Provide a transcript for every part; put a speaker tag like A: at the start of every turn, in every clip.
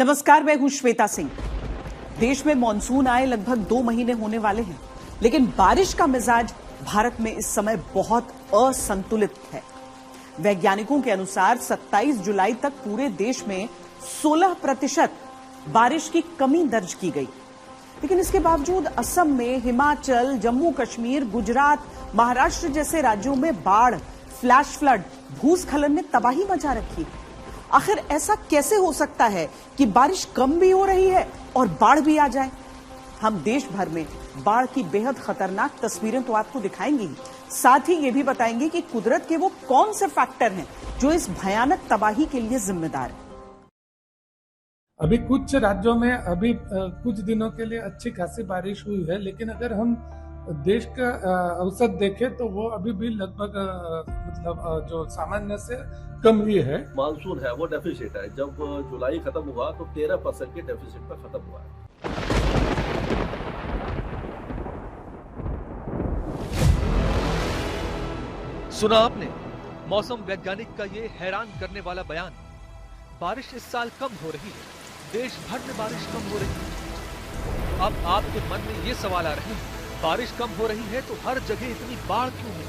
A: नमस्कार, मैं हूं श्वेता सिंह। देश में मानसून आए लगभग 2 महीने होने वाले हैं, लेकिन बारिश का मिजाज भारत में इस समय बहुत असंतुलित है। वैज्ञानिकों के अनुसार 27 जुलाई तक पूरे देश में 16% बारिश की कमी दर्ज की गई, लेकिन इसके बावजूद असम में, हिमाचल, जम्मू कश्मीर, गुजरात, महाराष्ट्र जैसे राज्यों में बाढ़, फ्लैश फ्लड, भूस्खलन ने तबाही मचा रखी। आखिर ऐसा कैसे हो सकता है कि बारिश कम भी हो रही है और बाढ़ भी आ जाए? हम देश भर में बाढ़ की बेहद खतरनाक तस्वीरें तो आपको दिखाएंगे ही, साथ ही ये भी बताएंगे कि कुदरत के वो कौन से फैक्टर हैं जो इस भयानक तबाही के लिए जिम्मेदार है।
B: अभी कुछ राज्यों में कुछ दिनों के लिए अच्छी खासी बारिश हुई है, लेकिन अगर हम देश का औसत देखें तो वो अभी भी लगभग जो सामान्य से कम ही है।
C: मानसून है वो डेफिसिट है। जब जुलाई खत्म हुआ तो 13% के डेफिसिट पर खत्म हुआ है।
D: सुना आपने मौसम वैज्ञानिक का ये हैरान करने वाला बयान। बारिश इस साल कम हो रही है, देश भर में बारिश कम हो रही है। अब आपके मन में ये सवाल आ रहे हैं, बारिश कम हो रही है तो हर जगह इतनी बाढ़ क्यों है?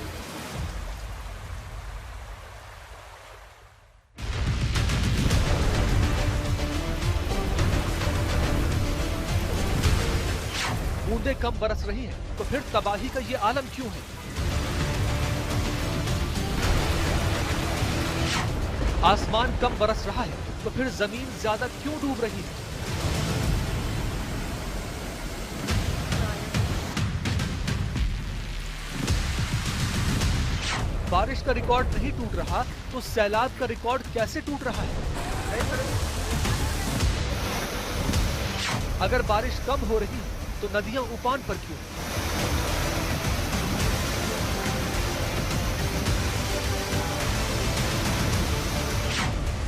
D: बूंदें कम बरस रही हैं, तो फिर तबाही का ये आलम क्यों है? आसमान कम बरस रहा है, तो फिर जमीन ज्यादा क्यों डूब रही है? बारिश का रिकॉर्ड नहीं टूट रहा तो सैलाब का रिकॉर्ड कैसे टूट रहा है? अगर बारिश कम हो रही है तो नदियां उफान पर क्यों?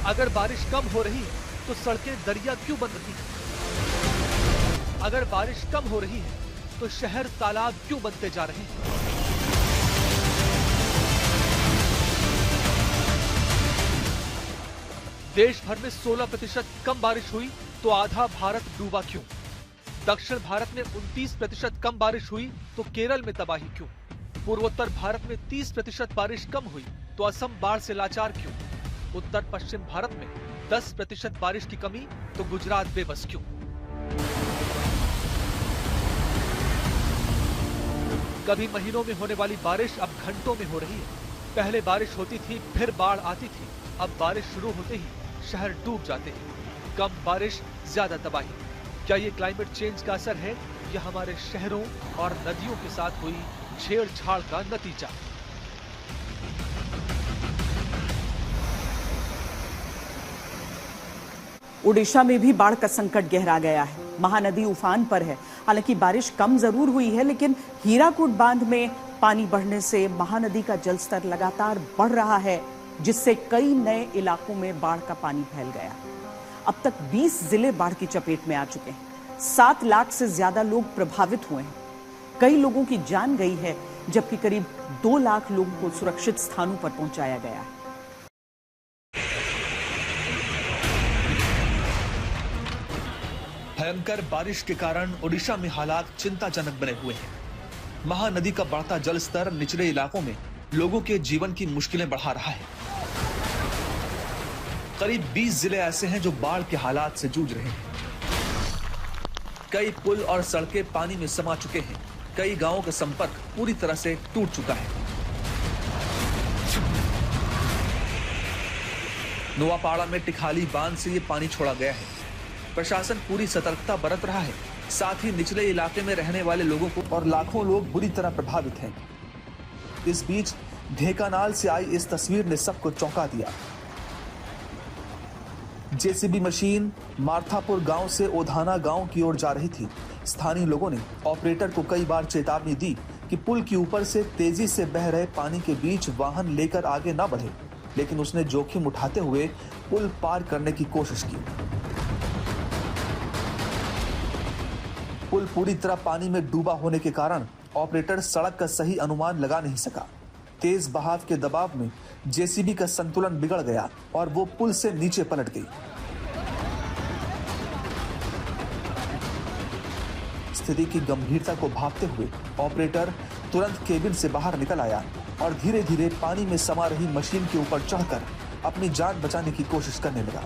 D: अगर बारिश कम हो रही है तो सड़कें दरिया क्यों बन रही हैं? अगर बारिश कम हो रही है तो शहर तालाब क्यों बनते जा रहे हैं? देश भर में 16% कम बारिश हुई तो आधा भारत डूबा क्यों? दक्षिण भारत में 29% कम बारिश हुई तो केरल में तबाही क्यों? पूर्वोत्तर भारत में 30% बारिश कम हुई तो असम बाढ़ से लाचार क्यों? उत्तर पश्चिम भारत में 10% बारिश की कमी तो गुजरात बेबस क्यों? कभी महीनों में होने वाली बारिश अब घंटों में हो रही है। पहले बारिश होती थी, फिर बाढ़ आती थी। अब बारिश शुरू होते ही शहर डूब जाते हैं। कम बारिश, ज्यादा तबाही। क्या ये क्लाइमेट चेंज का असर है या हमारे शहरों और नदियों के साथ हुई छेड़छाड़ का नतीजा?
A: ओडिशा में भी बाढ़ का संकट गहरा गया है। महानदी उफान पर है। हालांकि बारिश कम जरूर हुई है, लेकिन हीराकुड बांध में पानी बढ़ने से महानदी का जलस्तर लगातार बढ़ रहा है, जिससे कई नए इलाकों में बाढ़ का पानी फैल गया। अब तक 20 जिले बाढ़ की चपेट में आ चुके हैं। 7 लाख से ज्यादा लोग प्रभावित हुए हैं। कई लोगों की जान गई है, जबकि करीब 2 लाख लोगों को सुरक्षित स्थानों पर पहुंचाया गया है।
D: भयंकर बारिश के कारण ओडिशा में हालात चिंताजनक बने हुए हैं। महानदी का बढ़ता जलस्तर निचले इलाकों में लोगों के जीवन की मुश्किलें बढ़ा रहा है। करीब 20 जिले ऐसे हैं जो बाढ़ के हालात से जूझ रहे हैं। कई पुल और सड़कें पानी में समा चुके हैं। कई गांवों का संपर्क पूरी तरह से टूट चुका है। नोआपाड़ा में टिखाली बांध से ये पानी छोड़ा गया है। प्रशासन पूरी सतर्कता बरत रहा है। साथ ही निचले इलाके में रहने वाले लोगों को और लाखों लोग बुरी तरह प्रभावित हैं। इस बीच ढेंकानाल से आई इस तस्वीर ने सबको चौंका दिया। जेसीबी मशीन मार्थापुर गांव से ओधाना गांव की ओर जा रही थी। स्थानीय लोगों ने ऑपरेटर को कई बार चेतावनी दी कि पुल के ऊपर से तेजी से बह रहे पानी के बीच वाहन लेकर आगे न बढ़े, लेकिन उसने जोखिम उठाते हुए पुल पार करने की कोशिश की। पुल पूरी तरह पानी में डूबा होने के कारण ऑपरेटर सड़क का सही अनुमान लगा नहीं सका। तेज बहाव के दबाव में जेसीबी का संतुलन बिगड़ गया और वो पुल से नीचे पलट गई।
E: स्थिति की गंभीरता को भांपते हुए ऑपरेटर तुरंत केबिन से बाहर निकल आया और धीरे धीरे पानी में समा रही मशीन के ऊपर चढ़कर अपनी जान बचाने की कोशिश करने लगा।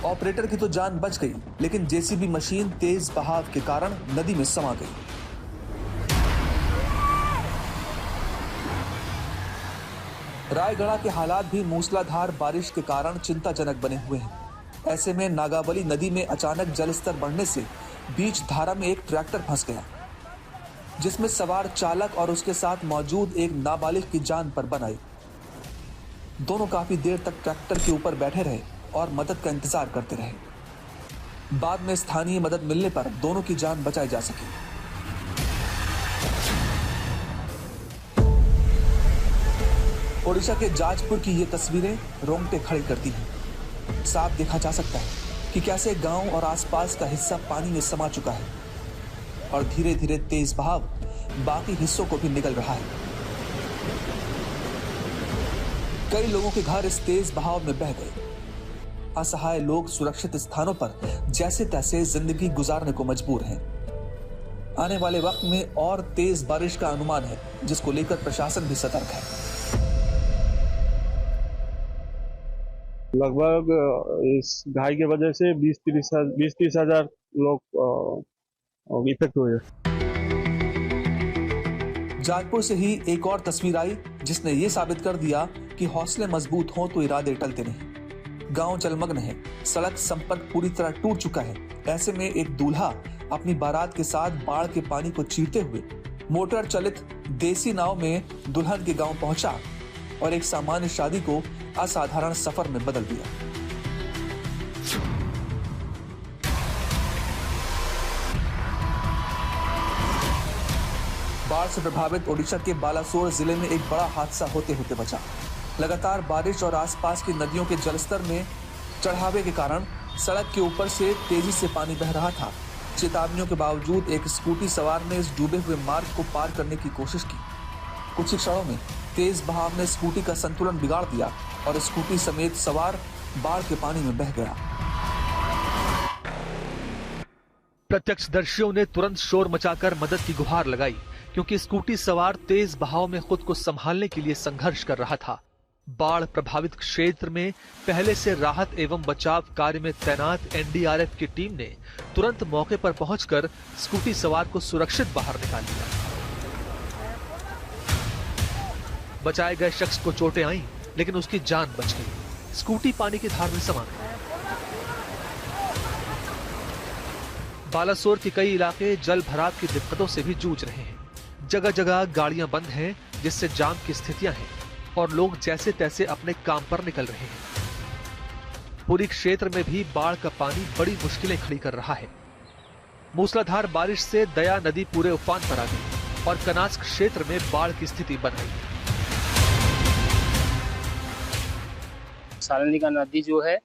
E: ऑपरेटर की तो जान बच गई, लेकिन जेसीबी मशीन तेज बहाव के कारण नदी में समा गई। रायगढ़ के हालात भी मूसलाधार बारिश के कारण चिंताजनक बने हुए हैं। ऐसे में नागावली नदी में अचानक जलस्तर बढ़ने से बीच धारा में एक ट्रैक्टर फंस गया, जिसमें सवार चालक और उसके साथ मौजूद एक नाबालिग की जान पर बन आई। दोनों काफी देर तक ट्रैक्टर के ऊपर बैठे रहे और मदद का इंतजार करते रहे। बाद में स्थानीय मदद मिलने पर दोनों की जान बचाई जा सकी। ओडिशा के जाजपुर की ये तस्वीरें रोंगटे खड़े करती हैं। साफ देखा जा सकता है कि कैसे गांव और आसपास का हिस्सा पानी में समा चुका है और धीरे धीरे तेज बहाव बाकी हिस्सों को भी निगल रहा है। कई लोगों के घर इस तेज बहाव में बह गए। असहाय लोग सुरक्षित स्थानों पर जैसे तैसे जिंदगी गुजारने को मजबूर हैं। आने वाले वक्त में और तेज बारिश का अनुमान है, जिसको लेकर प्रशासन भी सतर्क है।
F: लगभग इस घाई की वजह से 20-30 हजार लोग इफेक्ट हुए।
E: जाजपुर से ही एक और तस्वीर आई, जिसने ये साबित कर दिया कि हौसले मजबूत हों तो इरादे टलते नहीं। गांव जलमग्न है, सड़क संपर्क पूरी तरह टूट चुका है। ऐसे में एक दूल्हा अपनी बारात के साथ बाढ़ के पानी को चीरते हुए मोटर चलित देसी नाव में दुल्हन के गांव पहुंचा और एक सामान्य शादी को असाधारण सफर में बदल दिया। बाढ़ से प्रभावित ओडिशा के बालासोर जिले में एक बड़ा हादसा होते होते बचा। लगातार बारिश और आसपास की नदियों के जलस्तर में चढ़ावे के कारण सड़क के ऊपर से तेजी से पानी बह रहा था। चेतावनियों के बावजूद एक स्कूटी सवार ने इस डूबे हुए मार्ग को पार करने की कोशिश की। कुछ ही क्षणों में तेज बहाव ने स्कूटी का संतुलन बिगाड़ दिया और स्कूटी समेत सवार बाढ़ के पानी में बह गया।
D: प्रत्यक्षदर्शियों ने तुरंत शोर मचाकर मदद की गुहार लगाई, क्योंकि स्कूटी सवार तेज बहाव में खुद को संभालने के लिए संघर्ष कर रहा था। बाढ़ प्रभावित क्षेत्र में पहले से राहत एवं बचाव कार्य में तैनात एनडीआरएफ की टीम ने तुरंत मौके पर पहुंचकर स्कूटी सवार को सुरक्षित बाहर निकाल लिया। बचाए गए शख्स को चोटें आईं, लेकिन उसकी जान बच गई। स्कूटी पानी की धार में समा गई। बालासोर के कई इलाके जल भराव की दिक्कतों से भी जूझ रहे हैं। जगह जगह गाड़ियां बंद हैं, जिससे जाम की स्थितियां हैं और लोग जैसे तैसे अपने काम पर निकल रहे हैं। पुरी क्षेत्र में भी बाढ़ का पानी बड़ी मुश्किलें खड़ी कर रहा है। मूसलाधार बारिश से दया नदी पूरे उफान पर आ गई और कनास क्षेत्र में बाढ़ की स्थिति बन गई।
G: सालनी का नदी जो है,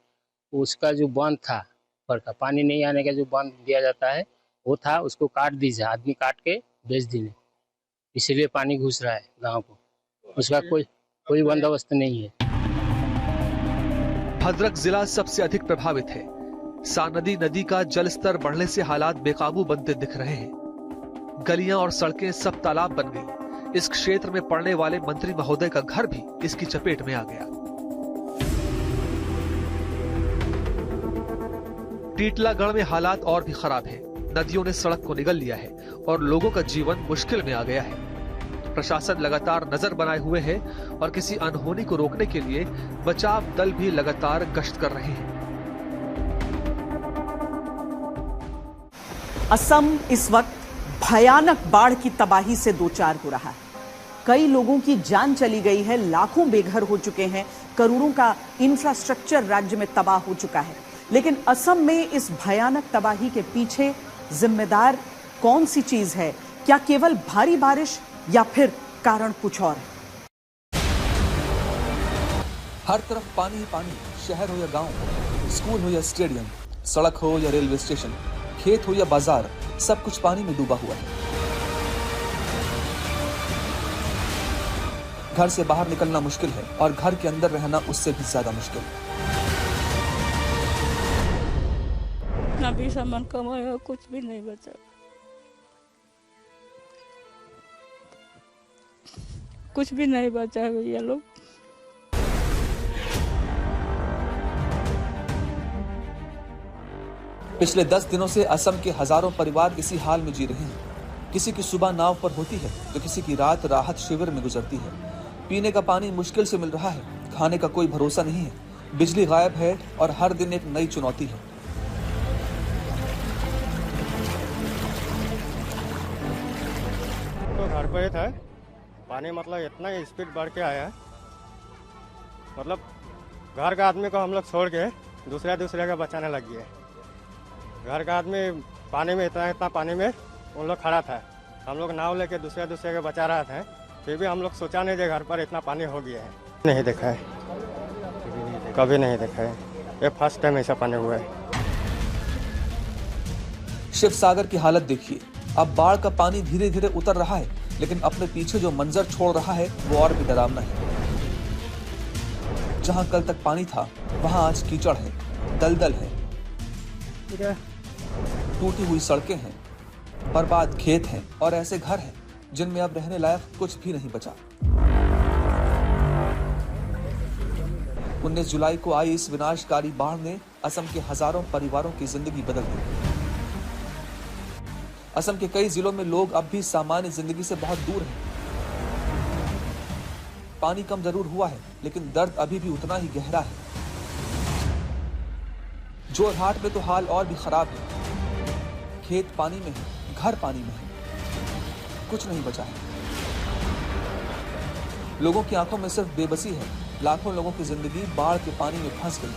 G: उसका जो बांध था, ऊपर का पानी नहीं आने का जो बांध दिया जाता है, वो था, उसको काट दीजिए, आदमी काट के बेच दिए, इसीलिए पानी घुस रहा है गांव को। उसका कोई बंदोबस्त नहीं है।
D: भद्रक जिला सबसे अधिक प्रभावित है। सानदी नदी का जलस्तर बढ़ने से हालात बेकाबू बनते दिख रहे हैं। गलियां और सड़कें सब तालाब बन गई। इस क्षेत्र में पड़ने वाले मंत्री महोदय का घर भी इसकी चपेट में आ गया। टीटलागढ़ में हालात और भी खराब है। नदियों ने सड़क को निगल लिया है और लोगों का जीवन मुश्किल में आ गया है। प्रशासन लगातार नजर बनाए हुए है और किसी अनहोनी को रोकने के लिए बचाव दल भी लगातार गश्त कर रहे हैं।
A: असम इस वक्त भयानक बाढ़ की तबाही से दो चार हो रहा है। कई लोगों की जान चली गई है, लाखों बेघर हो चुके हैं, करोड़ों का इंफ्रास्ट्रक्चर राज्य में तबाह हो चुका है। लेकिन असम में इस भयानक तबाही के पीछे जिम्मेदार कौन सी चीज है? क्या केवल भारी बारिश या फिर कारण कुछ और?
E: हर तरफ पानी ही पानी, शहर हो या गांव, स्कूल हो या स्टेडियम, सड़क हो या रेलवे स्टेशन, खेत हो या बाजार, सब कुछ पानी में डूबा हुआ है। घर से बाहर निकलना मुश्किल है और घर के अंदर रहना उससे भी ज्यादा मुश्किल।
H: भी सामान कमाया, कुछ भी नहीं बचा। कुछ भी नहीं बचा है भैया लोग।
E: पिछले 10 दिनों से असम के हजारों परिवार इसी हाल में जी रहे हैं। किसी की सुबह नाव पर होती है तो किसी की रात राहत शिविर में गुजरती है। पीने का पानी मुश्किल से मिल रहा है, खाने का कोई भरोसा नहीं है, बिजली गायब है और हर दिन एक नई चुनौती है।
I: तो घर पे था पानी, मतलब इतना स्पीड बढ़ के आया, मतलब घर का आदमी को हम लोग छोड़ के दूसरे का बचाने लग गए। घर का आदमी पानी में इतना पानी में उन लोग खड़ा था, हम लोग नाव लेके दूसरे के बचा रहा था, फिर भी हम लोग सोचा नहीं कि घर पर इतना पानी हो गया है। नहीं देखा है, कभी नहीं देखा है, ये फर्स्ट टाइम ऐसा पानी हुआ है।
E: शिव सागर की हालत देखिए, अब बाढ़ का पानी धीरे धीरे उतर रहा है, लेकिन अपने पीछे जो मंजर छोड़ रहा है वो और भी डरावना है। जहां कल तक पानी था वहां आज कीचड़ है, दलदल है, टूटी हुई सड़कें हैं, बर्बाद खेत हैं और ऐसे घर हैं जिनमें अब रहने लायक कुछ भी नहीं बचा। 19 जुलाई को आई इस विनाशकारी बाढ़ ने असम के हजारों परिवारों की जिंदगी बदल दी। असम के कई जिलों में लोग अब भी सामान्य जिंदगी से बहुत दूर हैं। पानी कम जरूर हुआ है, लेकिन दर्द अभी भी उतना ही गहरा है। जोरहाट में तो हाल और भी खराब है। खेत पानी में है, घर पानी में है, कुछ नहीं बचा है। लोगों की आंखों में सिर्फ बेबसी है। लाखों लोगों की जिंदगी बाढ़ के पानी में फंस गई है।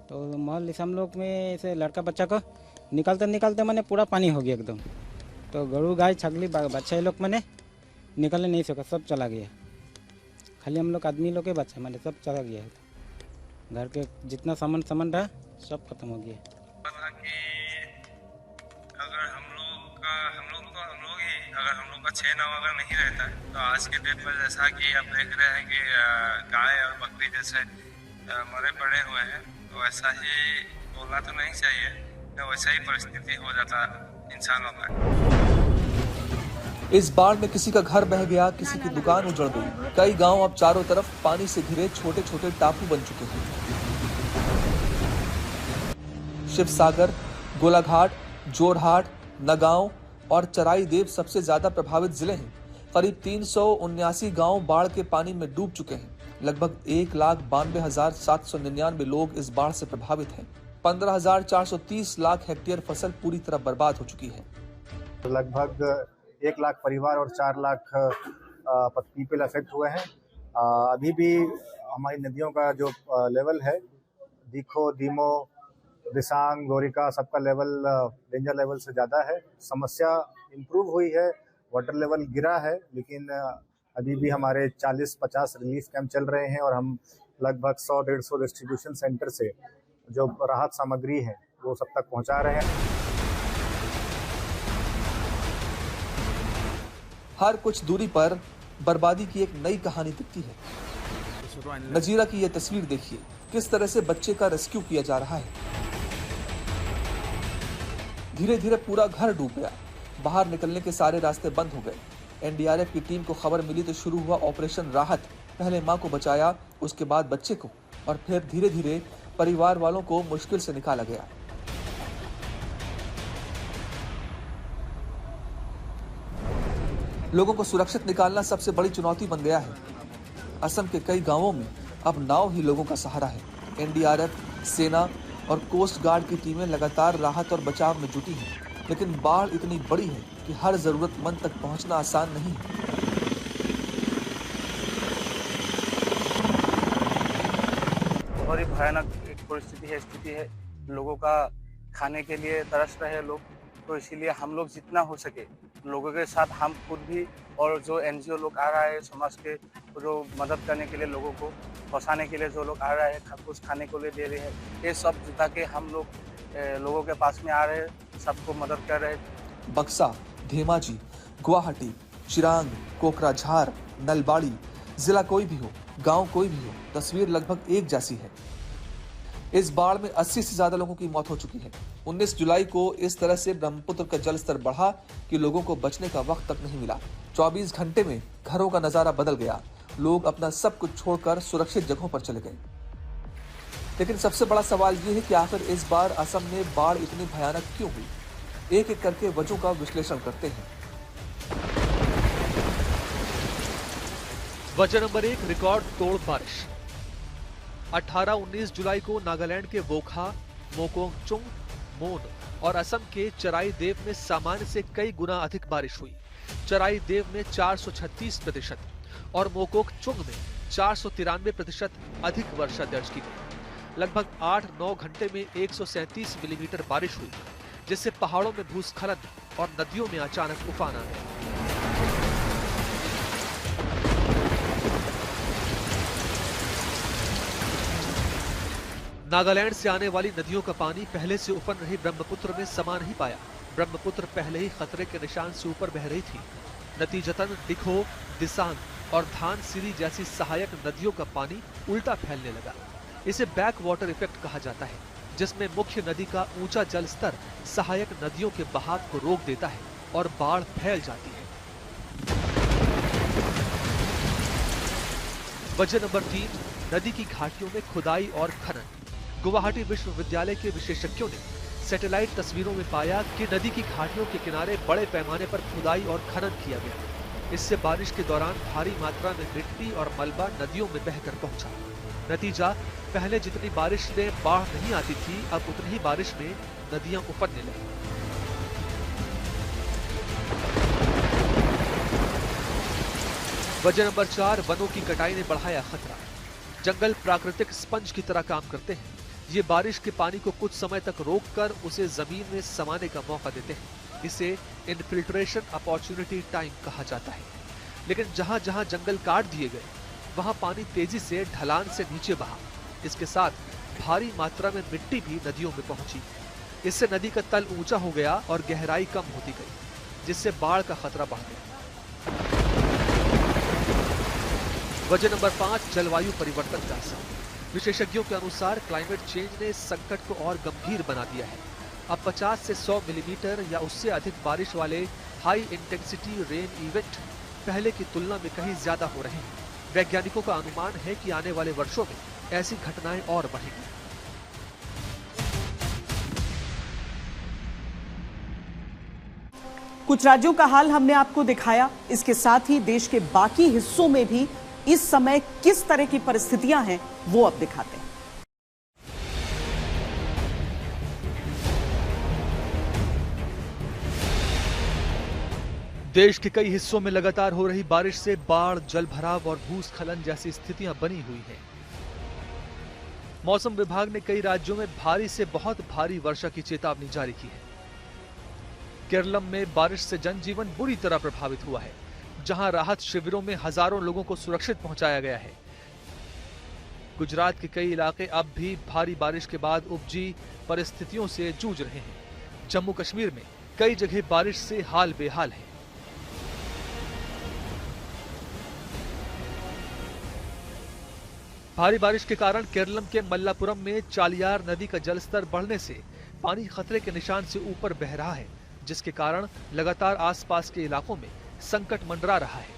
J: तो मोहल्ले हम लोग में ऐसे लड़का बच्चा को निकलते मैंने पूरा पानी हो गया एकदम। तो गरू गाय छगली बच्चा लोग मैंने निकलने नहीं सका, सब चला गया। खाली हम लोग आदमी लोग के बच्चा मैंने सब चला गया। घर के जितना सामान रहा सब खत्म हो गया।
K: अगर हम लोग का 6 नाव अगर नहीं रहता है तो आज के डेट में जैसा कि आप देख रहे हैं कि गाय और बकरी जैसे मरे पड़े हुए हैं, तो वैसा ही बोलना तो नहीं चाहिए, तो वैसा ही परिस्थिति हो जाता इंसानों का।
E: इस बाढ़ में किसी का घर बह गया, किसी की दुकान उजड़ गई। कई गांव अब चारों तरफ पानी से घिरे छोटे छोटे टापू बन चुके हैं। शिव सागर, गोलाघाट, जोरहाट, नगांव और चराई देव सबसे ज्यादा प्रभावित जिले हैं। करीब 379 गांव बाढ़ के पानी में डूब चुके हैं। लगभग 1,92,799 लोग इस बाढ़ से प्रभावित हैं। 15,430 लाख हेक्टेयर फसल पूरी तरह बर्बाद हो चुकी है।
L: लगभग 1 लाख परिवार और 4 लाख पीपल अफेक्ट हुए हैं। अभी भी हमारी नदियों का जो लेवल है, दीखो, दीमो, दिसांग, गोरिका, सबका लेवल डेंजर लेवल से ज़्यादा है। समस्या इम्प्रूव हुई है, वाटर लेवल गिरा है, लेकिन अभी भी हमारे 40-50 रिलीफ कैंप चल रहे हैं और हम लगभग 100-150 डिस्ट्रीब्यूशन सेंटर से जो राहत सामग्री है वो सब तक पहुंचा रहे हैं।
E: हर कुछ दूरी पर बर्बादी की एक नई कहानी दिखती है। नजीरा की यह तस्वीर देखिए, किस तरह से बच्चे का रेस्क्यू किया जा रहा है। धीरे धीरे पूरा घर डूब गया, बाहर निकलने के सारे रास्ते बंद हो गए। एनडीआरएफ की टीम को खबर मिली तो शुरू हुआ ऑपरेशन राहत। पहले मां को बचाया, उसके बाद बच्चे को, और फिर धीरे धीरे परिवार वालों को मुश्किल से निकाला गया। लोगों को सुरक्षित निकालना सबसे बड़ी चुनौती बन गया है। असम के कई गांवों में अब नाव ही लोगों का सहारा है। एनडीआरएफ, सेना और कोस्ट गार्ड की टीमें लगातार राहत और बचाव में जुटी हैं, लेकिन बाढ़ इतनी बड़ी है कि हर जरूरतमंद तक पहुंचना आसान नहीं है।
M: बहुत ही भयानक एक स्थिति है। लोगों का खाने के लिए तरस रहे लोग, तो इसीलिए हम लोग जितना हो सके लोगों के साथ, हम खुद भी और जो एनजीओ लोग आ रहा है समाज के जो मदद करने के लिए, लोगों को बसाने के लिए जो लोग आ रहे हैं, कुछ खाने को लिए दे रहे हैं, ये सब जुटा के हम लोग लोगों के पास में आ रहे हैं, सबको मदद कर रहे हैं।
E: बक्सा, धेमाजी, गुवाहाटी, चिरांग, कोकराझार, नलबाड़ी, जिला कोई भी हो, गांव कोई भी हो, तस्वीर लगभग एक जैसी है। इस बाढ़ में 80 से ज्यादा लोगों की मौत हो चुकी है। 19 जुलाई को इस तरह से ब्रह्मपुत्र का जलस्तर बढ़ा कि लोगों को बचने का वक्त तक नहीं मिला। 24 घंटे में घरों का नजारा बदल गया। लोग अपना सब कुछ छोड़कर सुरक्षित जगहों पर चले गए। लेकिन सबसे बड़ा सवाल ये है कि आखिर इस बार असम में बाढ़ इतनी भयानक क्यों हुई? एक एक करके वजहों का विश्लेषण करते हैं।
D: वजह नंबर 1, रिकॉर्ड तोड़ बारिश। 18-19 जुलाई को नागालैंड के वोखा, मोकोंगचुंग, मोन और असम के चराई देव में सामान्य से कई गुना अधिक बारिश हुई। चराई देव में 436% और मोकोंगचुंग में 493% अधिक वर्षा दर्ज की गई। लगभग 8-9 घंटे में 137 मिलीमीटर बारिश हुई, जिससे पहाड़ों में भूस्खलन और नदियों में अचानक उफान आ गया। नागालैंड से आने वाली नदियों का पानी पहले से उफन रही ब्रह्मपुत्र में समा नहीं पाया। ब्रह्मपुत्र पहले ही खतरे के निशान से ऊपर बह रही थी। नतीजतन दिखो, दिसांग और धानसिरी जैसी सहायक नदियों का पानी उल्टा फैलने लगा। इसे बैक वाटर इफेक्ट कहा जाता है, जिसमें मुख्य नदी का ऊंचा जल स्तर सहायक नदियों के बहाव को रोक देता है और बाढ़ फैल जाती है। वजह नंबर 3, नदी की घाटियों में खुदाई और खनन। गुवाहाटी विश्वविद्यालय के विशेषज्ञों ने सैटेलाइट तस्वीरों में पाया कि नदी की घाटियों के किनारे बड़े पैमाने पर खुदाई और खनन किया गया। इससे बारिश के दौरान भारी मात्रा में मिट्टी और मलबा नदियों में बहकर पहुंचा। नतीजा, पहले जितनी बारिश में बाढ़ नहीं आती थी, अब उतनी ही बारिश में नदियां उफनने लगी। वजह नंबर 4, वनों की कटाई ने बढ़ाया खतरा। जंगल प्राकृतिक स्पंज की तरह काम करते हैं। ये बारिश के पानी को कुछ समय तक रोककर उसे जमीन में समाने का मौका देते हैं। इसे इनफिल्ट्रेशन अपॉर्चुनिटी टाइम कहा जाता है। लेकिन जहां जहां जंगल काट दिए गए, वहां पानी तेजी से ढलान से नीचे बहा। इसके साथ भारी मात्रा में मिट्टी भी नदियों में पहुंची। इससे नदी का तल ऊंचा हो गया और गहराई कम होती गई, जिससे बाढ़ का खतरा बढ़ गया। वजह नंबर 5, जलवायु परिवर्तन का असर। विशेषज्ञों के अनुसार क्लाइमेट चेंज ने इस संकट को और गंभीर बना दिया है। अब 50 से 100 मिलीमीटर या उससे अधिक बारिश वाले हाई इंटेंसिटी रेन इवेंट पहले की तुलना में कहीं ज्यादा हो रहे हैं। वैज्ञानिकों का अनुमान है कि आने वाले वर्षों में ऐसी घटनाएं और बढ़ेंगी।
A: कुछ राज्यों का हाल हमने आपको दिखाया। इसके साथ ही देश के बाकी हिस्सों में भी इस समय किस तरह की परिस्थितियां हैं, वो अब दिखाते हैं।
D: देश के कई हिस्सों में लगातार हो रही बारिश से बाढ़, जल भराव और भूस्खलन जैसी स्थितियां बनी हुई हैं। मौसम विभाग ने कई राज्यों में भारी से बहुत भारी वर्षा की चेतावनी जारी की है। केरलम में बारिश से जनजीवन बुरी तरह प्रभावित हुआ है, जहां राहत शिविरों में हजारों लोगों को सुरक्षित पहुंचाया गया है। गुजरात के कई इलाके अब भी भारी बारिश के बाद उपजी परिस्थितियों से जूझ रहे हैं। जम्मू कश्मीर में कई जगह बारिश से हाल बेहाल है। भारी बारिश के कारण केरलम के मल्लापुरम में चालियार नदी का जलस्तर बढ़ने से पानी खतरे के निशान से ऊपर बह रहा है, जिसके कारण लगातार आसपास के इलाकों में संकट मंडरा रहा है।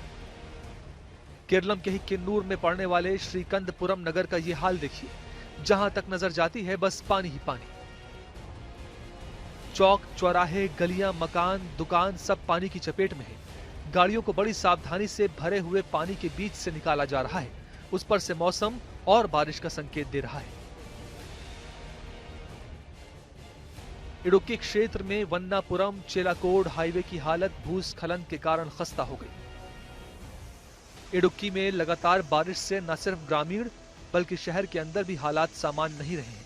D: केरलम के ही किन्नूर में पड़ने वाले श्रीकंदपुरम नगर का ये हाल देखिए, जहां तक नजर जाती है बस पानी ही पानी। चौक, चौराहे, गलियां, मकान, दुकान सब पानी की चपेट में है। गाड़ियों को बड़ी सावधानी से भरे हुए पानी के बीच से निकाला जा रहा है। उस पर से मौसम और बारिश का संकेत दे रहा है। इडुक्की क्षेत्र में वन्नापुरम चेलाकोड हाईवे की हालत भूस्खलन के कारण खस्ता हो गई। इडुक्की में लगातार बारिश से न सिर्फ ग्रामीण बल्कि शहर के अंदर भी हालात सामान्य नहीं रहे हैं।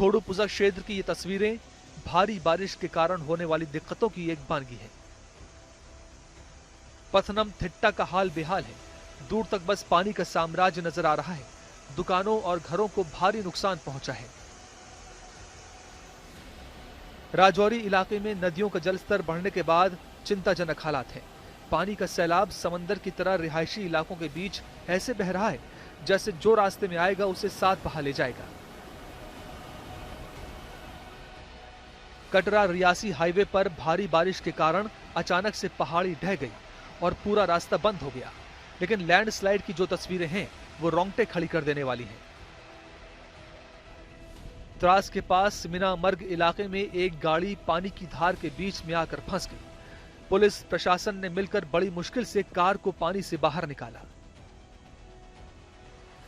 D: थोडुपुझा क्षेत्र की ये तस्वीरें भारी बारिश के कारण होने वाली दिक्कतों की एक बानगी है। पथनमथिट्टा का हाल बेहाल है। दूर तक बस पानी का साम्राज्य नजर आ रहा है। दुकानों और घरों को भारी नुकसान पहुंचा है। राजौरी इलाके में नदियों का जलस्तर बढ़ने के बाद चिंताजनक हालात है। पानी का सैलाब समंदर की तरह रिहायशी इलाकों के बीच ऐसे बह रहा है जैसे जो रास्ते में आएगा उसे साथ बहा ले जाएगा। कटरा रियासी हाईवे पर भारी बारिश के कारण अचानक से पहाड़ी ढह गई और पूरा रास्ता बंद हो गया, लेकिन लैंडस्लाइड की जो तस्वीरें हैं वो रोंगटे खड़ी कर देने वाली हैं। त्रास के पास मीनामर्ग इलाके में एक गाड़ी पानी की धार के बीच में आकर फंस गई। पुलिस प्रशासन ने मिलकर बड़ी मुश्किल से कार को पानी से बाहर निकाला।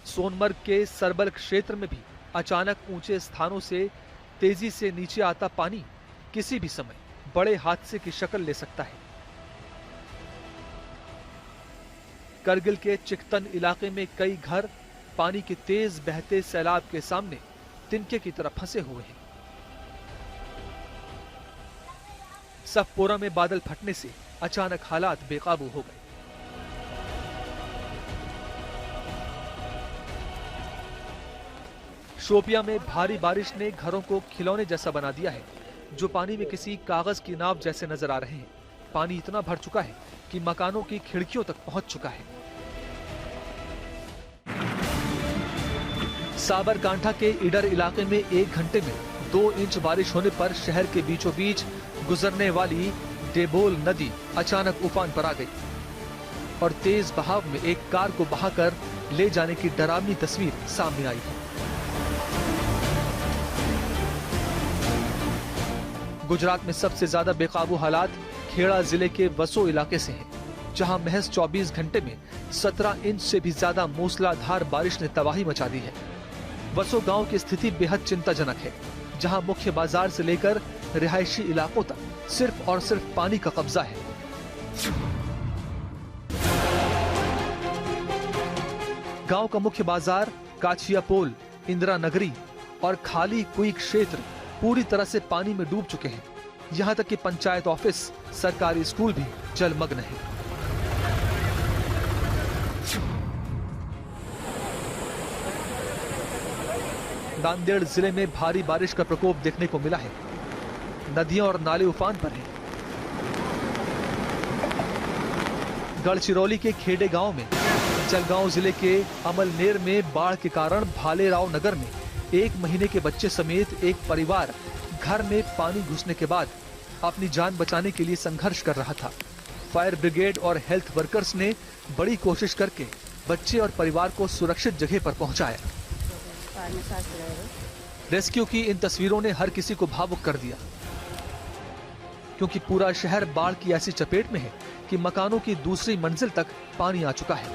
D: सोनमर्ग के सरबल क्षेत्र में भी अचानक ऊंचे स्थानों से तेजी से नीचे आता पानी किसी भी समय बड़े हादसे की शक्ल ले सकता है। करगिल के चिकतन इलाके में कई घर पानी के तेज बहते सैलाब के सामने तिनके की तरह फंसे हुए हैं। सफपोरा में बादल फटने से अचानक हालात बेकाबू हो गए। शोपिया में भारी बारिश ने घरों को खिलौने जैसा बना दिया है, जो पानी में किसी कागज की नाव जैसे नजर आ रहे हैं। पानी इतना भर चुका है कि मकानों की खिड़कियों तक पहुंच चुका है। साबरकांठा के इडर इलाके में 1 घंटे में 2 इंच बारिश होने पर शहर के बीचों बीच गुजरने वाली डेबोल नदी अचानक उफान पर आ गई और तेज बहाव में एक कार को बहाकर ले जाने की डरावनी तस्वीर सामने आई है। गुजरात में सबसे ज्यादा बेकाबू हालात खेड़ा जिले के वसो इलाके से हैं, जहां महज 24 घंटे में 17 इंच से भी ज्यादा मूसलाधार बारिश ने तबाही मचा दी है। वसो गांव की स्थिति बेहद चिंताजनक है, जहां मुख्य बाजार से लेकर रिहायशी इलाकों तक सिर्फ और सिर्फ पानी का कब्जा है। गांव का मुख्य बाजार, काछियापोल, इंदिरा नगरी और खाली कुई क्षेत्र पूरी तरह से पानी में डूब चुके हैं। यहां तक कि पंचायत ऑफिस, सरकारी स्कूल भी जलमग्न है। नांदेड़ जिले में भारी बारिश का प्रकोप देखने को मिला है। नदियां और नाले उफान पर हैं। गढ़चिरौली के खेड़े गांव में, जलगांव जिले के अमलनेर में बाढ़ के कारण भालेराव नगर में 1 महीने के बच्चे समेत एक परिवार घर में पानी घुसने के बाद अपनी जान बचाने के लिए संघर्ष कर रहा था। फायर ब्रिगेड और हेल्थ वर्कर्स ने बड़ी कोशिश करके बच्चे और परिवार को सुरक्षित जगह पर पहुंचाया। रेस्क्यू की इन तस्वीरों ने हर किसी को भावुक कर दिया, क्योंकि पूरा शहर बाढ़ की ऐसी चपेट में है कि मकानों की दूसरी मंजिल तक पानी आ चुका है।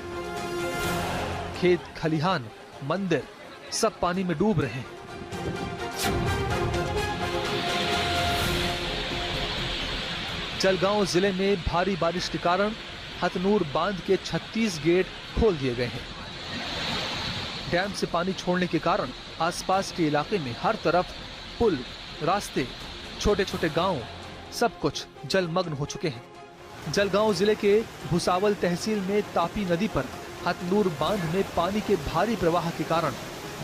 D: खेत, खलिहान, मंदिर सब पानी में डूब रहे हैं। जलगांव जिले में भारी बारिश के कारण हथनूर बांध के 36 गेट खोल दिए गए हैं। डैम से पानी छोड़ने के कारण आसपास के इलाके में हर तरफ पुल, रास्ते, छोटे छोटे गांव सब कुछ जलमग्न हो चुके हैं। जलगांव जिले के भुसावल तहसील में तापी नदी पर हथनूर बांध में पानी के भारी प्रवाह के कारण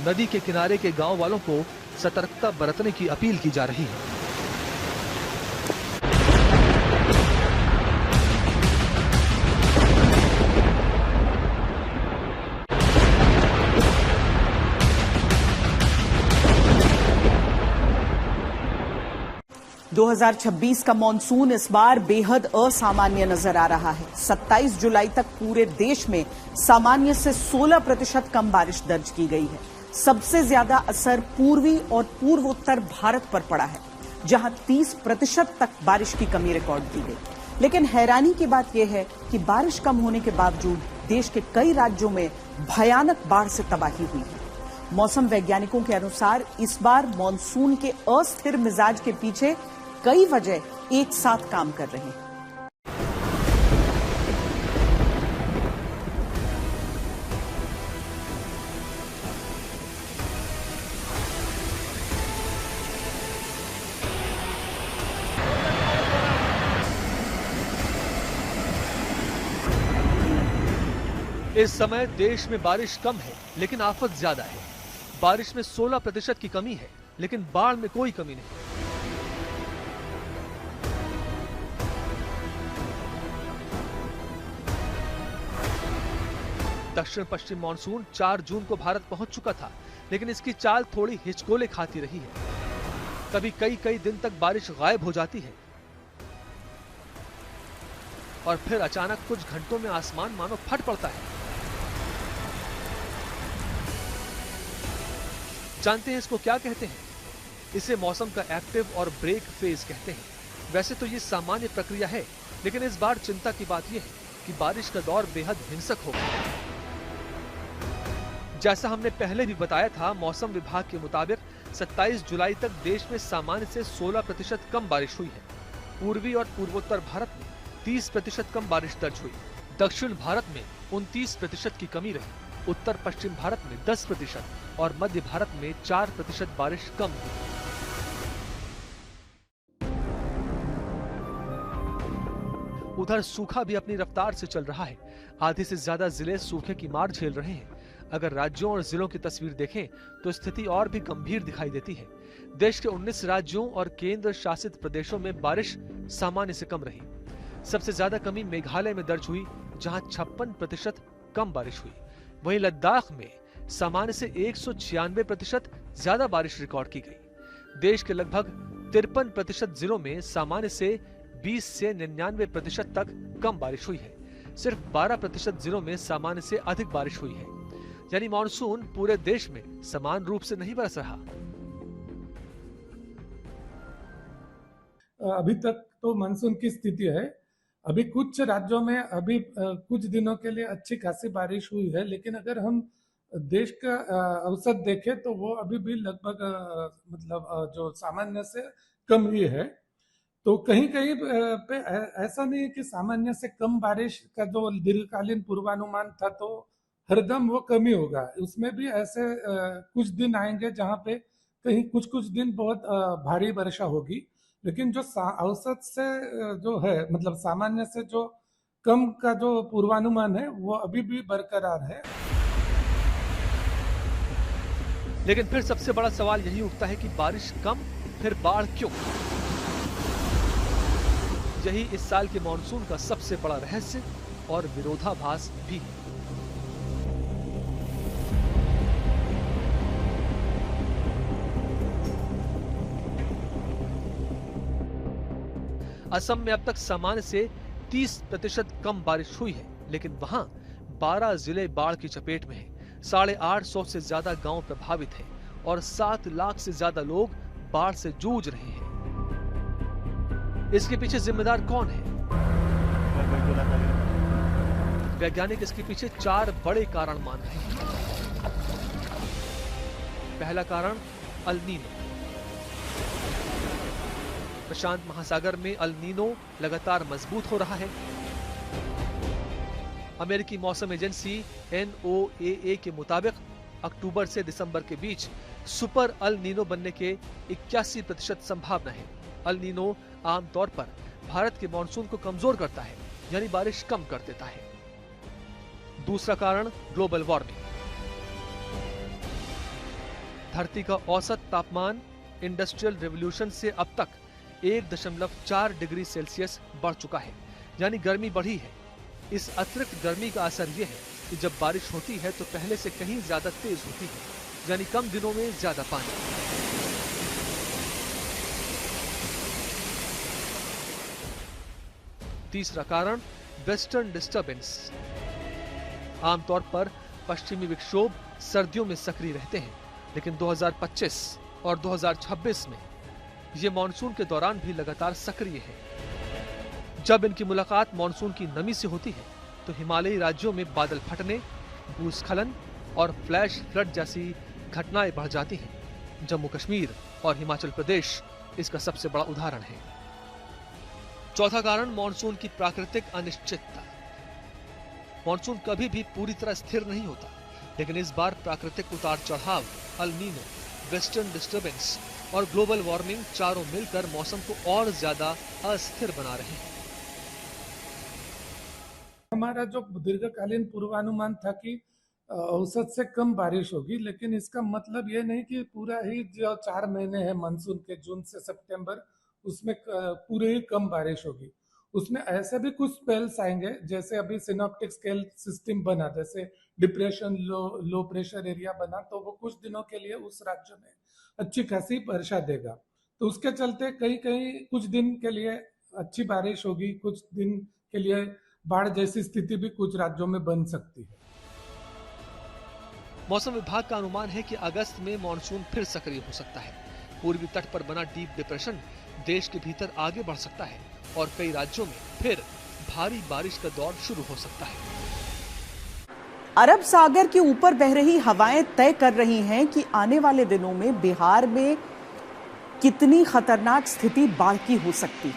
D: नदी के किनारे के गांव वालों को सतर्कता बरतने की अपील की जा रही है।
A: – 2026 का मॉनसून इस बार बेहद असामान्य नजर आ रहा है। 27 जुलाई तक पूरे देश में सामान्य से 16% कम बारिश दर्ज की गई है। सबसे ज्यादा असर पूर्वी और पूर्वोत्तर भारत पर पड़ा है, जहां 30% तक बारिश की कमी रिकॉर्ड की गई। लेकिन हैरानी की बात यह है कि बारिश कम होने के बावजूद देश के कई राज्यों में भयानक बाढ़ से तबाही हुई है। मौसम वैज्ञानिकों के अनुसार इस बार मॉनसून के अस्थिर मिजाज के पीछे कई वजह एक साथ काम कर रही हैं।
D: इस समय देश में बारिश कम है, लेकिन आफत ज्यादा है। बारिश में 16% की कमी है, लेकिन बाढ़ में कोई कमी नहीं। दक्षिण पश्चिम मानसून 4 जून को भारत पहुंच चुका था, लेकिन इसकी चाल थोड़ी हिचकोले खाती रही है। कभी कई दिन तक बारिश गायब हो जाती है और फिर अचानक कुछ घंटों में आसमान मानो फट पड़ता है। जानते हैं इसको क्या कहते हैं? इसे मौसम का एक्टिव और ब्रेक फेज कहते हैं। वैसे तो ये सामान्य प्रक्रिया है, लेकिन इस बार चिंता की बात यह है कि बारिश का दौर बेहद हिंसक होगा। जैसा हमने पहले भी बताया था, मौसम विभाग के मुताबिक 27 जुलाई तक देश में सामान्य से 16% कम बारिश हुई है। पूर्वी और पूर्वोत्तर भारत में 30% कम बारिश दर्ज हुई। दक्षिण भारत में 29% की कमी रही। उत्तर पश्चिम भारत में 10% और मध्य भारत में 4% बारिश कम हुई। उधर सूखा भी अपनी रफ्तार से चल रहा है। आधे से ज्यादा जिले सूखे की मार झेल रहे हैं। अगर राज्यों और जिलों की तस्वीर देखें तो स्थिति और भी गंभीर दिखाई देती है। देश के 19 राज्यों और केंद्र शासित प्रदेशों में बारिश सामान्य से कम रही। सबसे ज्यादा कमी मेघालय में दर्ज हुई, जहां 56% कम बारिश हुई। वहीं लद्दाख में सामान्य से 196% ज्यादा बारिश रिकॉर्ड की गई। देश के लगभग 53% जिलों में सामान्य से 20 से 99% तक कम बारिश हुई है। सिर्फ 12% जिलों में सामान्य से अधिक बारिश हुई है। यानी मानसून पूरे देश में समान रूप से नहीं बरस रहा।
B: अभी तक तो मानसून की स्थिति है। अभी कुछ राज्यों में अभी कुछ दिनों के लिए अच्छी खासी बारिश हुई है, लेकिन अगर हम देश का औसत देखें तो वो अभी भी लगभग जो सामान्य से कम ही है। तो कहीं कहीं पे ऐसा नहीं है कि सामान्य से कम बारिश का जो दीर्घकालीन पूर्वानुमान था तो हरदम वो कमी होगा। उसमें भी ऐसे कुछ दिन आएंगे जहां पे कहीं कुछ दिन बहुत भारी वर्षा होगी, लेकिन जो औसत से जो है मतलब सामान्य से जो कम का जो पूर्वानुमान है वो अभी भी बरकरार है।
D: लेकिन फिर सबसे बड़ा सवाल यही उठता है कि बारिश कम फिर बाढ़ क्यों? यही इस साल के मानसून का सबसे बड़ा रहस्य और विरोधाभास भी है। असम में अब तक सामान्य से 30% कम बारिश हुई है, लेकिन वहां 12 जिले बाढ़ की चपेट में हैं। 850 से ज्यादा गांव प्रभावित हैं और 7 लाख से ज्यादा लोग बाढ़ से जूझ रहे हैं। इसके पीछे जिम्मेदार कौन है? वैज्ञानिक इसके पीछे 4 बड़े कारण मान रहे हैं। पहला कारण अल नीनो। प्रशांत महासागर में अल नीनो लगातार मजबूत हो रहा है। अमेरिकी मौसम एजेंसी NOAA के मुताबिक अक्टूबर से दिसंबर के बीच सुपर अल नीनो बनने के 81% संभावना है। अल नीनो आमतौर पर भारत के मानसून को कमजोर करता है, यानी बारिश कम कर देता है। दूसरा कारण ग्लोबल वार्मिंग। धरती का औसत तापमान इंडस्ट्रियल रेवोल्यूशन से अब तक 1.4 डिग्री सेल्सियस बढ़ चुका है, यानी गर्मी बढ़ी है। इस अतिरिक्त गर्मी का असर यह है कि जब बारिश होती है तो पहले से कहीं ज्यादा तेज होती है, यानी कम दिनों में ज्यादा पानी। तीसरा कारण वेस्टर्न डिस्टर्बेंस। आमतौर पर पश्चिमी विक्षोभ सर्दियों में सक्रिय रहते हैं, लेकिन 2025 और 2026 में ये मानसून के दौरान भी लगातार सक्रिय है। जब इनकी मुलाकात मानसून की नमी से होती है तो हिमालयी राज्यों में बादल फटने, भूस्खलन और फ्लैश फ्लड जैसी घटनाएं बढ़ जाती हैं। जम्मू कश्मीर और हिमाचल प्रदेश इसका सबसे बड़ा उदाहरण है। चौथा कारण मानसून की प्राकृतिक अनिश्चितता। मानसून कभी भी पूरी तरह स्थिर नहीं होता, लेकिन इस बार प्राकृतिक उतार चढ़ाव, अल नीनो, वेस्टर्न डिस्टर्बेंस और ग्लोबल वार्मिंग चारों मिलकर मौसम को और ज्यादा अस्थिर बना रहे हैं।
B: हमारा जो दीर्घकालीन पूर्वानुमान था कि औसत से कम बारिश होगी, लेकिन इसका मतलब ये नहीं कि पूरा ही जो 4 महीने हैं मानसून के, जून से सितंबर, उसमें पूरे ही कम बारिश होगी। उसमें ऐसे भी कुछ स्पेल्स आएंगे, जैसे अभी सिनॉप्टिक स्केल सिस्टम बना, जैसे डिप्रेशन, लो प्रेशर एरिया बना, तो वो कुछ दिनों के लिए उस राज्य में अच्छी खासी वर्षा देगा। तो उसके चलते कहीं कहीं कुछ दिन के लिए अच्छी बारिश होगी, कुछ दिन के लिए बाढ़ जैसी स्थिति भी कुछ राज्यों में बन सकती है।
D: मौसम विभाग का अनुमान है कि अगस्त में मानसून फिर सक्रिय हो सकता है। पूर्वी तट पर बना डीप डिप्रेशन देश के भीतर आगे बढ़ सकता है और कई राज्यों में फिर भारी बारिश का दौर शुरू हो सकता है।
A: अरब सागर के ऊपर बह रही हवाएं तय कर रही हैं कि आने वाले दिनों में बिहार में कितनी खतरनाक स्थिति बाढ़ की हो सकती है,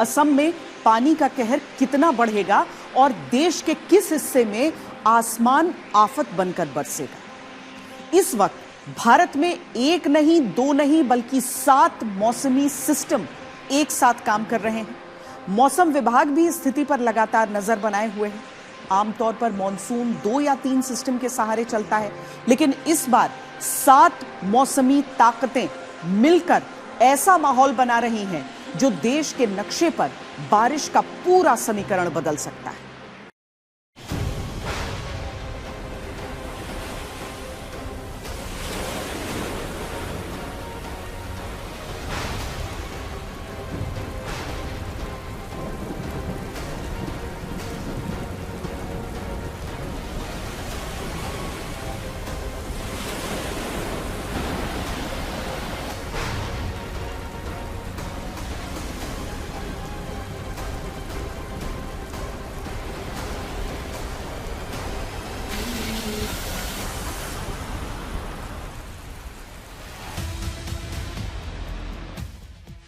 A: असम में पानी का कहर कितना बढ़ेगा और देश के किस हिस्से में आसमान आफत बनकर बरसेगा। इस वक्त भारत में एक नहीं, दो नहीं, बल्कि 7 मौसमी सिस्टम एक साथ काम कर रहे हैं। मौसम विभाग भी स्थिति पर लगातार नजर बनाए हुए है। आमतौर पर मॉनसून 2 या 3 सिस्टम के सहारे चलता है, लेकिन इस बार 7 मौसमी ताकतें मिलकर ऐसा माहौल बना रही हैं जो देश के नक्शे पर बारिश का पूरा समीकरण बदल सकता है।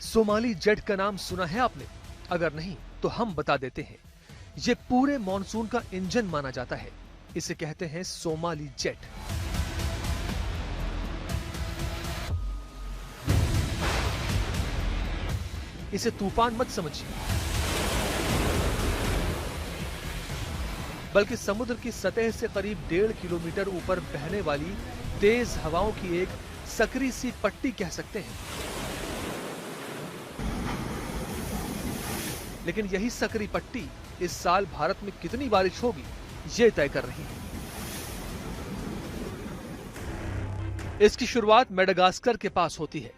D: सोमाली जेट का नाम सुना है आपने? अगर नहीं तो हम बता देते हैं। ये पूरे मॉनसून का इंजन माना जाता है। इसे कहते हैं सोमाली जेट। इसे तूफान मत समझिए, बल्कि समुद्र की सतह से करीब 1.5 किलोमीटर ऊपर बहने वाली तेज हवाओं की एक सकरी सी पट्टी कह सकते हैं। लेकिन यही सकरी पट्टी इस साल भारत में कितनी बारिश होगी ये तय कर रही है। इसकी शुरुआत मेडागास्कर के पास होती है,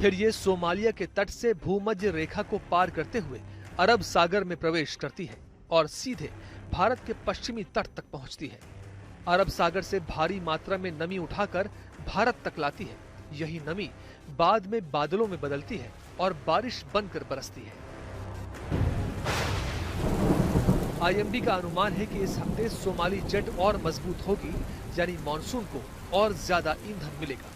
D: फिर ये सोमालिया के तट से भूमध्य रेखा को पार करते हुए अरब सागर में प्रवेश करती है और सीधे भारत के पश्चिमी तट तक पहुंचती है। अरब सागर से भारी मात्रा में नमी उठाकर भारत तक लाती है। यही नमी बाद में बादलों में बदलती है और बारिश बनकर बरसती है। आईएमडी का अनुमान है कि इस हफ्ते सोमाली जेट और मजबूत होगी, यानी मॉनसून को और ज्यादा ईंधन मिलेगा।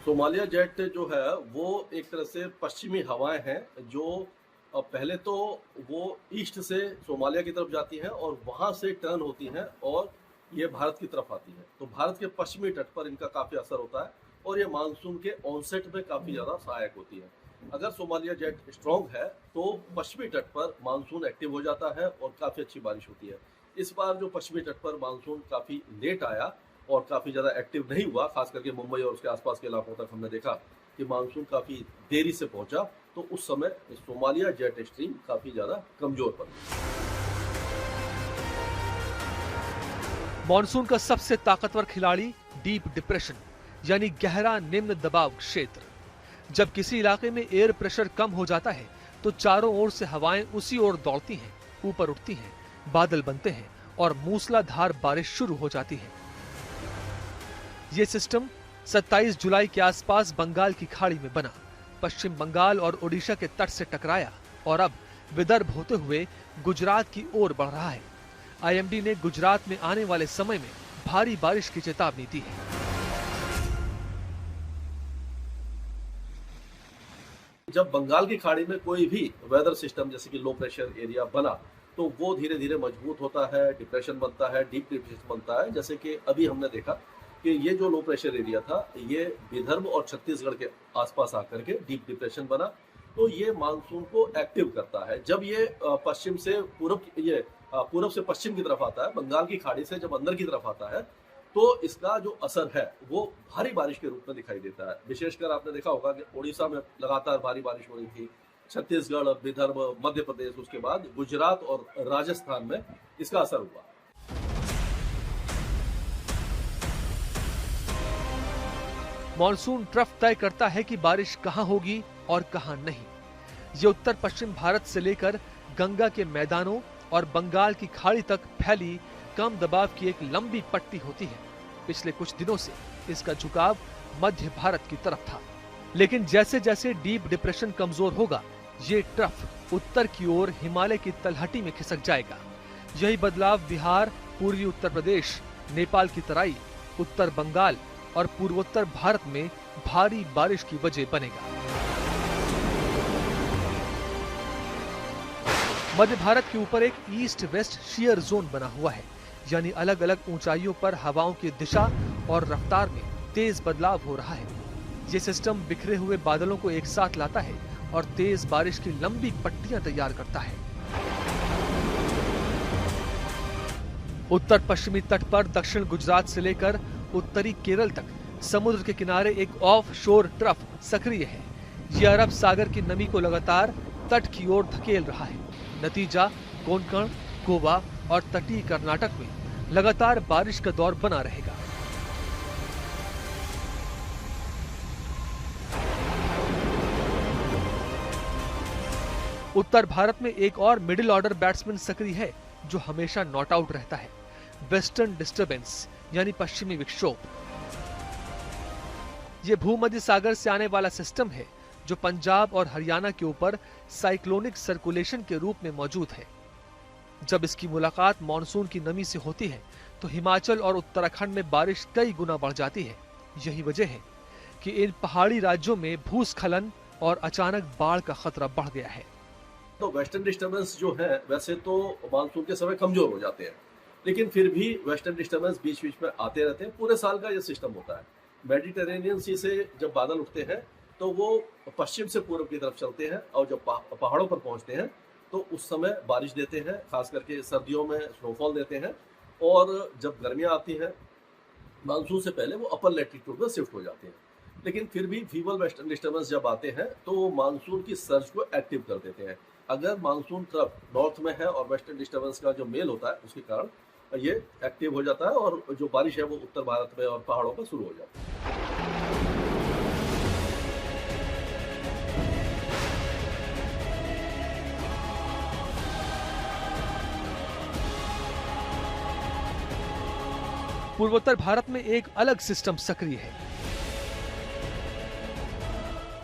C: सोमालिया जेट जो है वो एक तरह से पश्चिमी हवाएं हैं जो पहले तो वो ईस्ट से सोमालिया की तरफ जाती हैं और वहां से टर्न होती हैं और ये भारत की तरफ आती है। तो भारत के पश्चिमी तट पर इनका काफी असर होता है और ये मानसून के ऑनसेट में काफी ज्यादा सहायक होती है। अगर सोमालिया जेट स्ट्रॉन्ग है तो पश्चिमी तट पर मानसून एक्टिव हो जाता है और काफी अच्छी बारिश होती है। इस बार जो पश्चिमी तट पर मानसून काफी लेट आया और काफी ज्यादा एक्टिव नहीं हुआ, खास करके मुंबई और उसके आसपास के इलाकों तक हमने देखा कि मानसून काफी देरी से पहुंचा, तो उस समय सोमालिया जेट स्ट्रीम काफी ज्यादा कमजोर पड़ी।
D: मॉनसून का सबसे ताकतवर खिलाड़ी डीप डिप्रेशन यानी गहरा निम्न दबाव क्षेत्र। जब किसी इलाके में एयर प्रेशर कम हो जाता है तो चारों ओर से हवाएं उसी ओर दौड़ती हैं, ऊपर उठती हैं, बादल बनते हैं और मूसलाधार बारिश शुरू हो जाती है। ये सिस्टम 27 जुलाई के आसपास बंगाल की खाड़ी में बना, पश्चिम बंगाल और ओडिशा के तट से टकराया और अब विदर्भ होते हुए गुजरात की ओर बढ़ रहा है। आईएमडी ने गुजरात में आने वाले समय में भारी बारिश की चेतावनी दी है।
C: जब बंगाल की खाड़ी में कोई भी वेदर सिस्टम जैसे कि लो प्रेशर एरिया बना तो वो धीरे धीरे मजबूत होता है, डिप्रेशन बनता है, डीप डिप्रेशन बनता है। जैसे कि अभी हमने देखा कि ये जो लो प्रेशर एरिया था ये विदर्भ और छत्तीसगढ़ के आसपास आकर के डीप डिप्रेशन बना, तो ये मानसून को एक्टिव करता है। जब ये पश्चिम से पूर्व से पश्चिम की तरफ आता है, बंगाल की खाड़ी से जब अंदर की तरफ आता है तो इसका जो असर है वो भारी बारिश के रूप में दिखाई देता है। विशेषकर आपने देखा होगा कि ओडिशा में लगातार भारी बारिश हो रही थी, छत्तीसगढ़, विदर्भ, मध्य प्रदेश, उसके बाद गुजरात और राजस्थान में इसका असर हुआ।
D: मॉनसून ट्रफ तय करता है कि बारिश कहां होगी और कहां नहीं। ये उत्तर पश्चिम भारत से लेकर गंगा के मैदानों और बंगाल की खाड़ी तक फैली कम दबाव की एक लंबी पट्टी होती है। पिछले कुछ दिनों से इसका झुकाव मध्य भारत की तरफ था, लेकिन जैसे जैसे डीप डिप्रेशन कमजोर होगा, ये ट्रफ उत्तर की ओर हिमालय की तलहटी में खिसक जाएगा। यही बदलाव बिहार, पूर्वी उत्तर प्रदेश, नेपाल की तराई, उत्तर बंगाल और पूर्वोत्तर भारत में भारी बारिश की वजह बनेगा। मध्य भारत के ऊपर एक ईस्ट वेस्ट शियर जोन बना हुआ है, यानी अलग अलग ऊंचाइयों पर हवाओं की दिशा और रफ्तार में तेज बदलाव हो रहा है। ये सिस्टम बिखरे हुए बादलों को एक साथ लाता है और तेज बारिश की लंबी पट्टियां तैयार करता है। उत्तर पश्चिमी तट पर दक्षिण गुजरात से लेकर उत्तरी केरल तक समुद्र के किनारे एक ऑफ शोर ट्रफ सक्रिय है। यह अरब सागर की नमी को लगातार तट की ओर धकेल रहा है। नतीजा कोंकण, गोवा और तटीय कर्नाटक में लगातार बारिश का दौर बना रहेगा। उत्तर भारत में एक और मिडिल ऑर्डर बैट्समैन सक्रिय है जो हमेशा नॉट आउट रहता है, वेस्टर्न डिस्टर्बेंस यानी पश्चिमी विक्षोभ। यह भूमध्य सागर से आने वाला सिस्टम है जो पंजाब और हरियाणा के ऊपर साइक्लोनिक सर्कुलेशन के रूप में मौजूद है। जब इसकी मुलाकात मॉनसून की नमी से होती है तो हिमाचल और उत्तराखंड में बारिश कई गुना बढ़ जाती है। यही वजह है कि इन पहाड़ी राज्यों में भूस्खलन और अचानक बाढ़ का खतरा बढ़ गया है।
C: तो वेस्टर्न डिस्टर्बेंस जो है वैसे तो मानसून के समय कमजोर हो जाते हैं, लेकिन फिर भी वेस्टर्न डिस्टर्बेंस बीच बीच में आते रहते हैं। पूरे साल का ये सिस्टम होता है। मेडिटेरेनियन सी से जब बादल उठते हैं तो वो पश्चिम से पूर्व की तरफ चलते हैं और जब पहाड़ों पर पहुंचते हैं तो उस समय बारिश देते हैं, खास करके सर्दियों में स्नोफॉल देते हैं। और जब गर्मियां आती हैं मानसून से पहले वो अपर लैटिट्यूड में शिफ्ट हो जाते हैं। लेकिन फिर भी फीबल वेस्टर्न डिस्टर्बेंस जब आते हैं तो वो मानसून की सर्ज को एक्टिव कर देते हैं। अगर मानसून ट्रफ नॉर्थ में है और वेस्टर्न डिस्टर्बेंस का जो मेल होता है उसके कारण ये एक्टिव हो जाता है और जो बारिश है वो उत्तर भारत में और पहाड़ों पर शुरू हो जाती है।
D: पूर्वोत्तर भारत में एक अलग सिस्टम सक्रिय है।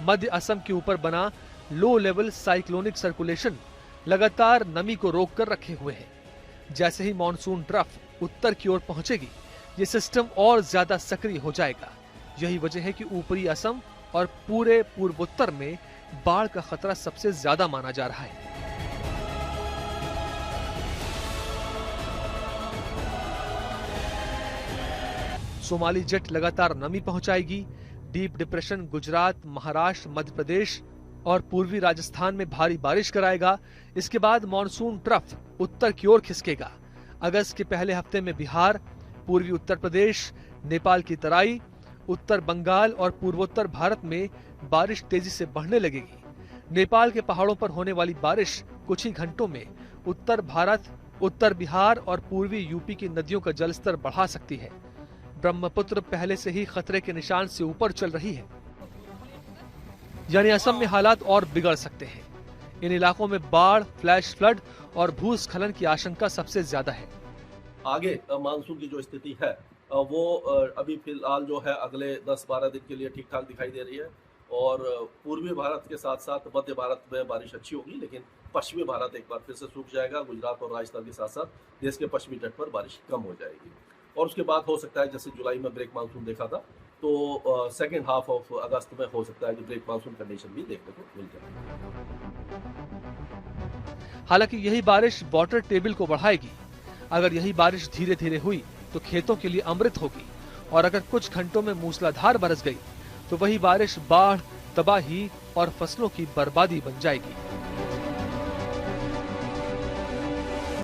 D: मध्य असम के ऊपर बना लो लेवल साइक्लोनिक सर्कुलेशन लगातार नमी को रोक कर रखे हुए है। जैसे ही मॉनसून ट्रफ उत्तर की ओर पहुंचेगी, ये सिस्टम और ज्यादा सक्रिय हो जाएगा। यही वजह है कि ऊपरी असम और पूरे पूर्वोत्तर में बाढ़ का खतरा सबसे ज्यादा माना जा रहा है। सोमाली जेट लगातार नमी पहुंचाएगी। डीप डिप्रेशन गुजरात, महाराष्ट्र, मध्य प्रदेश और पूर्वी राजस्थान में भारी बारिश कराएगा। इसके बाद मॉनसून ट्रफ उत्तर की ओर खिसकेगा। अगस्त के पहले हफ्ते में बिहार, पूर्वी उत्तर प्रदेश, नेपाल की तराई, उत्तर बंगाल और पूर्वोत्तर भारत में बारिश तेजी से बढ़ने लगेगी। नेपाल के पहाड़ों पर होने वाली बारिश कुछ ही घंटों में उत्तर भारत, उत्तर बिहार और पूर्वी यूपी की नदियों का जलस्तर बढ़ा सकती है। ब्रह्मपुत्र पहले से ही खतरे के निशान से ऊपर चल रही है, यानी असम में हालात और बिगड़ सकते हैं। इन इलाकों में बाढ़, फ्लैश फ्लड और भूस्खलन की आशंका सबसे ज्यादा है।
C: आगे मानसून की जो स्थिति है वो अभी फिलहाल जो है अगले 10-12 दिन के लिए ठीक ठाक दिखाई दे रही है और पूर्वी भारत के साथ साथ मध्य भारत में बारिश अच्छी होगी, लेकिन पश्चिमी भारत एक बार फिर से सूख जाएगा। गुजरात और राजस्थान के साथ साथ देश के पश्चिमी तट पर बारिश कम हो जाएगी और उसके बाद हो सकता है जैसे जुलाई में ब्रेक मानसून देखा था तो सेकेंड हाफ ऑफ अगस्त में हो सकता है कि ब्रेक मानसून कंडीशन भी देखने को मिल जाए।
D: हालांकि यही बारिश वाटर टेबल को बढ़ाएगी। अगर यही बारिश धीरे धीरे हुई तो खेतों के लिए अमृत होगी और अगर कुछ घंटों में मूसलाधार बरस गई तो वही बारिश बाढ़, तबाही और फसलों की बर्बादी बन जाएगी।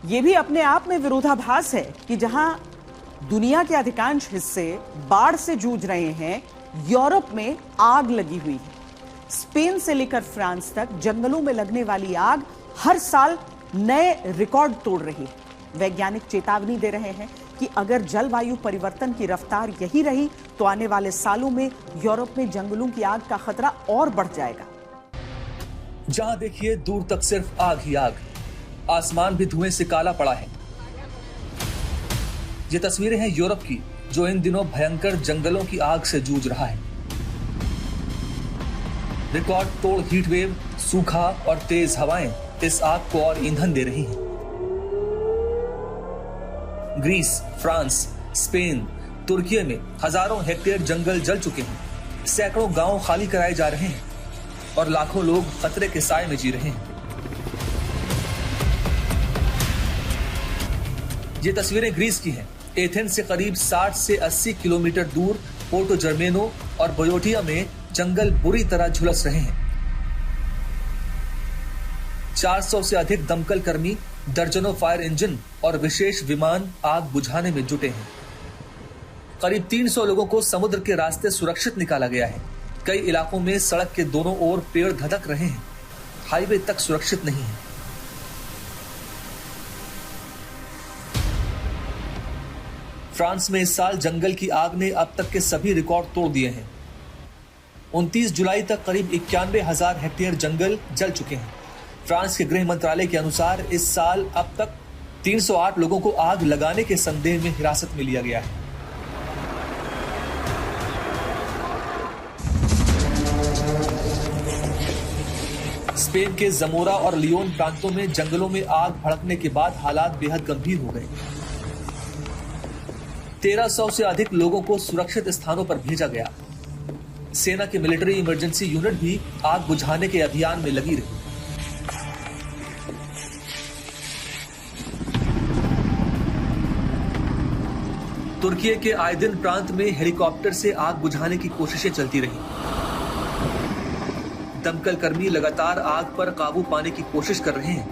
A: ये भी अपने आप में विरोधाभास है कि जहां दुनिया के अधिकांश हिस्से बाढ़ से जूझ रहे हैं, यूरोप में आग लगी हुई है। स्पेन से लेकर फ्रांस तक जंगलों में लगने वाली आग हर साल नए रिकॉर्ड तोड़ रही है। वैज्ञानिक चेतावनी दे रहे हैं कि अगर जलवायु परिवर्तन की रफ्तार यही रही तो आने वाले सालों में यूरोप में जंगलों की आग का खतरा और बढ़ जाएगा।
E: जहां देखिए दूर तक सिर्फ आग ही आग, आसमान भी धुएं से काला पड़ा है। ये तस्वीरें हैं यूरोप की, जो इन दिनों भयंकर जंगलों की आग से जूझ रहा है। रिकॉर्ड तोड़ हीट वेव, सूखा और तेज हवाएं इस आग को और ईंधन दे रही हैं। ग्रीस, फ्रांस, स्पेन, तुर्की में हजारों हेक्टेयर जंगल जल चुके हैं। सैकड़ों गांव खाली कराए जा रहे हैं और लाखों लोग खतरे के साए में जी रहे हैं। ये तस्वीरें ग्रीस की हैं। एथेंस से करीब 60 से 80 किलोमीटर दूर पोर्टो जर्मेनो और बोयोटिया में जंगल बुरी तरह झुलस रहे हैं। 400 से अधिक दमकल कर्मी, दर्जनों फायर इंजन और विशेष विमान आग बुझाने में जुटे हैं। करीब 300 लोगों को समुद्र के रास्ते सुरक्षित निकाला गया है। कई इलाकों में सड़क के दोनों ओर पेड़ धधक रहे हैं, हाईवे तक सुरक्षित नहीं है। फ्रांस में इस साल जंगल की आग ने अब तक के सभी रिकॉर्ड तोड़ दिए हैं। 29 जुलाई तक करीब 91,000 हेक्टेयर जंगल जल चुके हैं। फ्रांस के गृह मंत्रालय के अनुसार इस साल अब तक 308 लोगों को आग लगाने के संदेह में हिरासत में लिया गया है। स्पेन के जमोरा और लियोन प्रांतों में जंगलों में आग भड़कने के बाद हालात बेहद गंभीर हो गए। 1300 से अधिक लोगों को सुरक्षित स्थानों पर भेजा गया। सेना की मिलिट्री इमरजेंसी यूनिट भी आग बुझाने के अभियान में लगी रही। तुर्की के आइदिन प्रांत में हेलीकॉप्टर से आग बुझाने की कोशिशें चलती रही। दमकल कर्मी लगातार आग पर काबू पाने की कोशिश कर रहे हैं।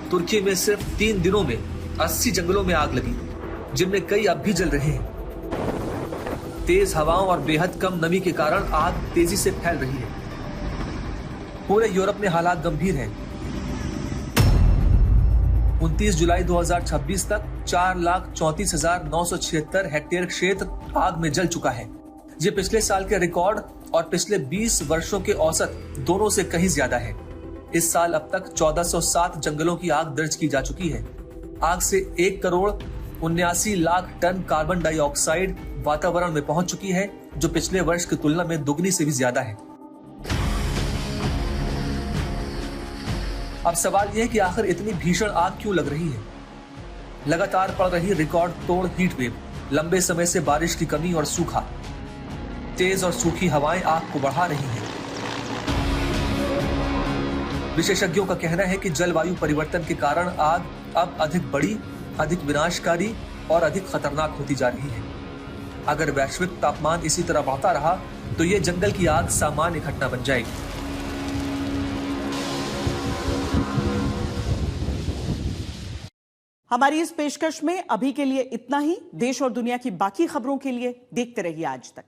E: तुर्की में सिर्फ 3 दिनों में 80 जंगलों में आग लगी, जिनमें कई अब भी जल रहे हैं। तेज हवाओं और बेहद कम नमी के कारण आग तेजी से फैल रही है। पूरे यूरोप में हालात गंभीर हैं। 29 जुलाई 2026 तक 4,34,976 हेक्टेयर क्षेत्र आग में जल चुका है। ये पिछले साल के रिकॉर्ड और पिछले 20 वर्षों के औसत दोनों से कहीं ज्यादा है। इस साल अब तक 1407 जंगलों की आग दर्ज की जा चुकी है। आग से 1,79,00,000 टन कार्बन डाइऑक्साइड वातावरण में पहुंच चुकी है, जो पिछले वर्ष की तुलना में दुगनी से भी ज्यादा है। अब सवाल यह है कि आखिर इतनी भीषण आग क्यों लग रही है? लगातार पड़ रही रिकॉर्ड तोड़ हीट वेव, लंबे समय से बारिश की कमी और सूखा, तेज और सूखी हवाएं आग को बढ़ा रही हैं। विशेषज्ञों का कहना है कि जलवायु परिवर्तन के कारण आग अब अधिक बड़ी, अधिक विनाशकारी और अधिक खतरनाक होती जा रही है। अगर वैश्विक तापमान इसी तरह बढ़ता रहा तो ये जंगल की आग सामान्य घटना बन जाएगी।
A: हमारी इस पेशकश में अभी के लिए इतना ही। देश और दुनिया की बाकी खबरों के लिए देखते रहिए आज तक।